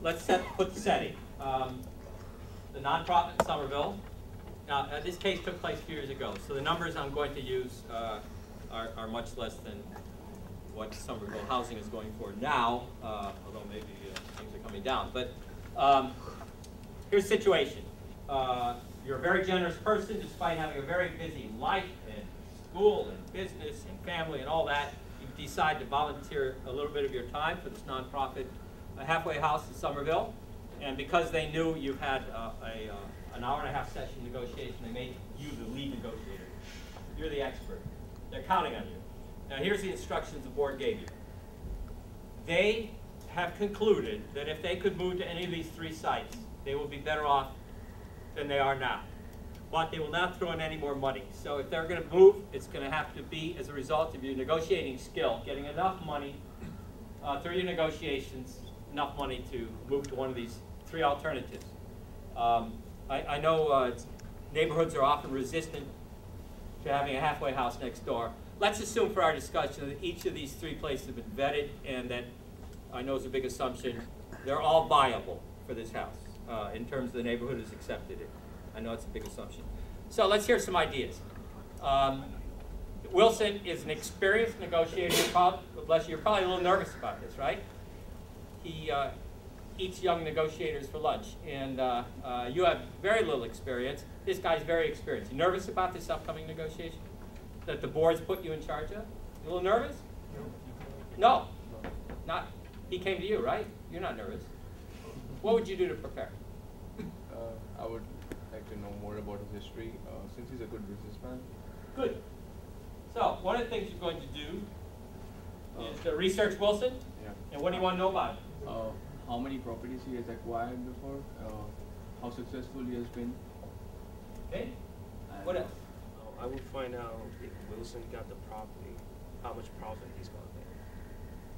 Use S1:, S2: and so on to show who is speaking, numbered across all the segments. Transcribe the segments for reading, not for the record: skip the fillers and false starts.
S1: let's put the setting. The nonprofit in Somerville. Now, this case took place a few years ago, so the numbers I'm going to use are much less than what Somerville Housing is going for now, although maybe things are coming down. But here's the situation. You're a very generous person, despite having a very busy life and school and business and family and all that. You decide to volunteer a little bit of your time for this nonprofit halfway house in Somerville. And because they knew you've had an hour-and-a-half session negotiation, they made you the lead negotiator. You're the expert. They're counting on you. Now, here's the instructions the board gave you. They have concluded that if they could move to any of these 3 sites, they will be better off than they are now. But they will not throw in any more money. So if they're going to move, it's going to have to be as a result of your negotiating skill, getting enough money through your negotiations, enough money to move to one of these 3 alternatives. I know neighborhoods are often resistant to having a halfway house next door. Let's assume for our discussion that each of these 3 places have been vetted, and that, I know it's a big assumption, they're all viable for this house in terms of the neighborhood has accepted it. I know it's a big assumption. So let's hear some ideas. Wilson is an experienced negotiator. Bless you, you're probably a little nervous about this, right? He eats young negotiators for lunch, and you have very little experience. This guy's very experienced. You nervous about this upcoming negotiation that the board's put you in charge of? You a little nervous? No. Not. He came to you, right? You're not nervous. What would you do to prepare?
S2: I would like to know more about his history, since he's a good businessman.
S1: Good. So, one of the things you're going to do is to research Wilson.
S2: Yeah.
S1: And what do you want to know about it?
S2: How many properties he has acquired before, how successful he has been.
S1: Okay. What else?
S3: I will find out if Wilson got the property, how much profit he's going to make.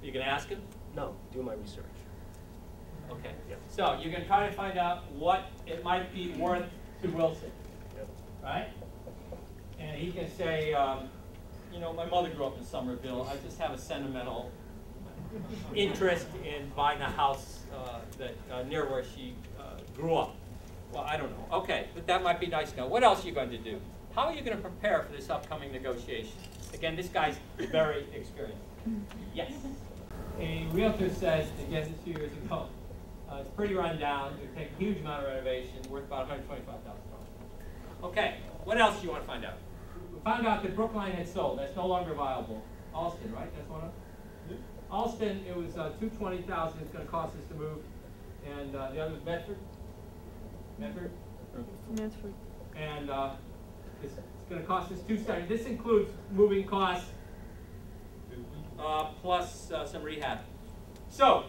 S1: You going to ask him?
S3: No, do my research.
S1: Okay.
S3: Yep.
S1: So you're going to try to find out what it might be worth to Wilson.
S3: Yep.
S1: Right? And he can say, you know, my mother grew up in Somerville. I just have a sentimental interest in buying a house near where she grew up. Well, I don't know. Okay, but that might be nice to know. What else are you going to do? How are you going to prepare for this upcoming negotiation? Again, this guy's very experienced. Yes? A realtor says, again, this few years ago, it's pretty run down. It would take a huge amount of renovation, worth about $125,000. Okay, what else do you want to find out? We found out that Brookline had sold. That's no longer viable. Alston, right? That's one of them? Alston, it was $220,000. It's going to cost us to move. And the other was Medford. Medford?
S4: Medford.
S1: And it's going to cost us $270,000. This includes moving costs plus some rehab. So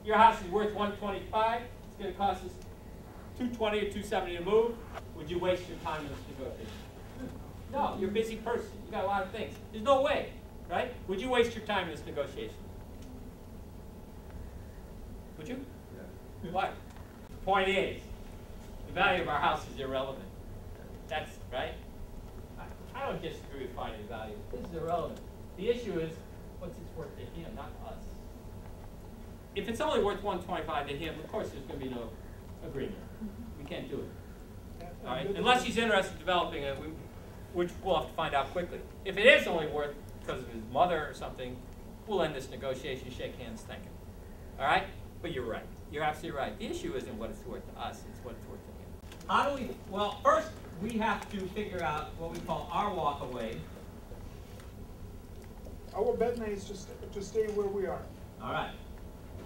S1: your house is worth $125,000. It's going to cost us $220,000 or $270,000 to move. Would you waste your time in this negotiation? No, you're a busy person. You got a lot of things. There's no way, right? Would you waste your time in this negotiation? Would you? Yeah. Why? The point is, the value of our house is irrelevant. That's right. I don't disagree with finding value. This is irrelevant. The issue is, what's it worth to him, not to us. If it's only worth $125,000 to him, of course there's going to be no agreement. We can't do it. All right? Unless he's interested in developing it, which we'll have to find out quickly. If it is only worth because of his mother or something, we'll end this negotiation, shake hands, thank him. All right? But you're right. You're absolutely right. The issue isn't what it's worth to us, it's what it's worth to him. How do we, well, first we have to figure out what we call our walk away.
S5: Our bet is to stay where we are.
S1: All right.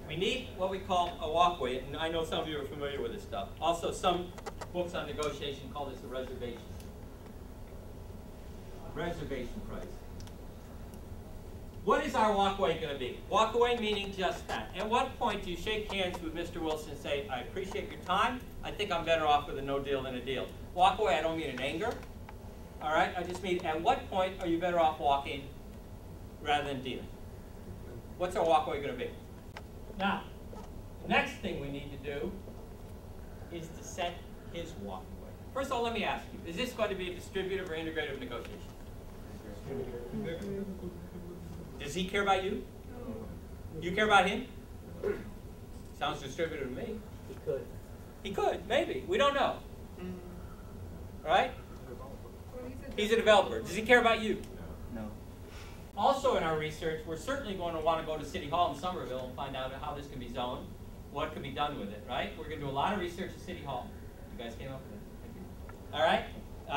S1: We need what we call a walkway, and I know some of you are familiar with this stuff. Also, some books on negotiation call this a reservation. Reservation price. What is our walkway going to be? Walkway meaning just that. At what point do you shake hands with Mr. Wilson and say, I appreciate your time. I think I'm better off with a no deal than a deal. Walkway, I don't mean in anger. All right? I just mean at what point are you better off walking rather than dealing? What's our walkway going to be? Now, the next thing we need to do is to set his walkway. First of all, let me ask you, is this going to be a distributive or integrative negotiation? Does he care about you? You care about him? Sounds Sounds distributed to me.
S3: He could.
S1: He could, maybe. We don't know. All right?
S4: Well,
S1: He's a developer. Does he care about you?
S6: No.
S1: Also in our research, we're certainly going to want to go to City Hall in Somerville and find out how this can be zoned, what can be done with it, right? We're going to do a lot of research at City Hall. You guys came up with it. Thank you. All right?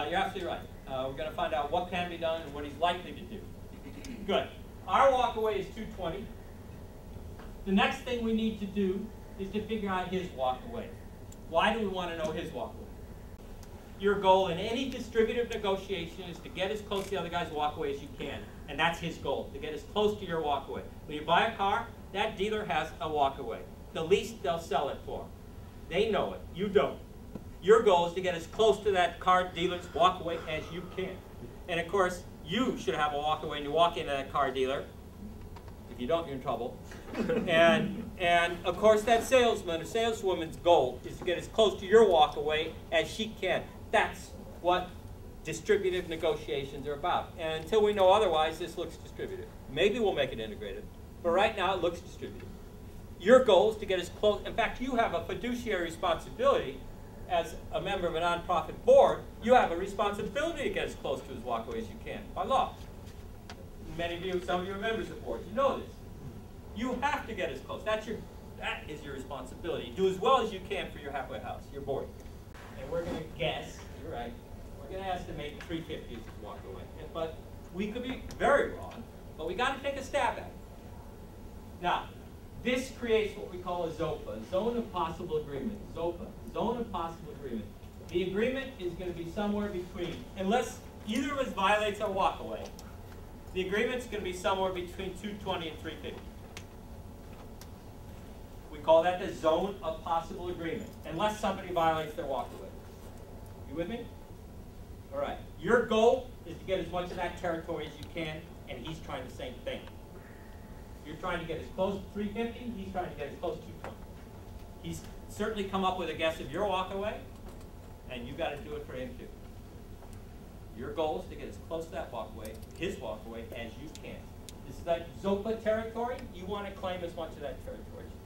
S1: You're absolutely right. We're going to find out what can be done and what he's likely to do. Good. Our walkaway is 220. The next thing we need to do is to figure out his walkaway. Why do we want to know his walkaway? Your goal in any distributive negotiation is to get as close to the other guy's walkaway as you can. And that's his goal, to get as close to your walkaway. When you buy a car, that dealer has a walkaway. The least they'll sell it for. They know it. You don't. Your goal is to get as close to that car dealer's walkaway as you can. And of course, you should have a walkaway when you walk into that car dealer. If you don't, you're in trouble. And of course, that salesman or saleswoman's goal is to get as close to your walkaway as she can. That's what distributive negotiations are about. And until we know otherwise, this looks distributive. Maybe we'll make it integrated, but right now it looks distributive. Your goal is to get as close. In fact, you have a fiduciary responsibility as a member of a nonprofit board. You have a responsibility to get as close to his walkaway as you can by law. Many of you, some of you are members of boards. You know this. You have to get as close. That is your responsibility. Do as well as you can for your halfway house, your board. And we're going to guess. You're right. We're going to estimate 350 is his walkaway. But we could be very wrong. But we got to take a stab at it. Now, this creates what we call a ZOPA, Zone of Possible Agreement. ZOPA, Zone of Possible Agreement. The agreement is going to be somewhere between, unless either of us violates our walkaway, the agreement's going to be somewhere between 220 and 350. We call that the Zone of Possible Agreement, unless somebody violates their walkaway. You with me? All right. Your goal is to get as much of that territory as you can, and he's trying the same thing. You're trying to get as close to 350, he's trying to get as close to 220. He's certainly come up with a guess of your walkaway, and you've got to do it for him too. Your goal is to get as close to that walkaway, his walkaway, as you can. This is that ZOPA territory. You want to claim as much of that territory as you can.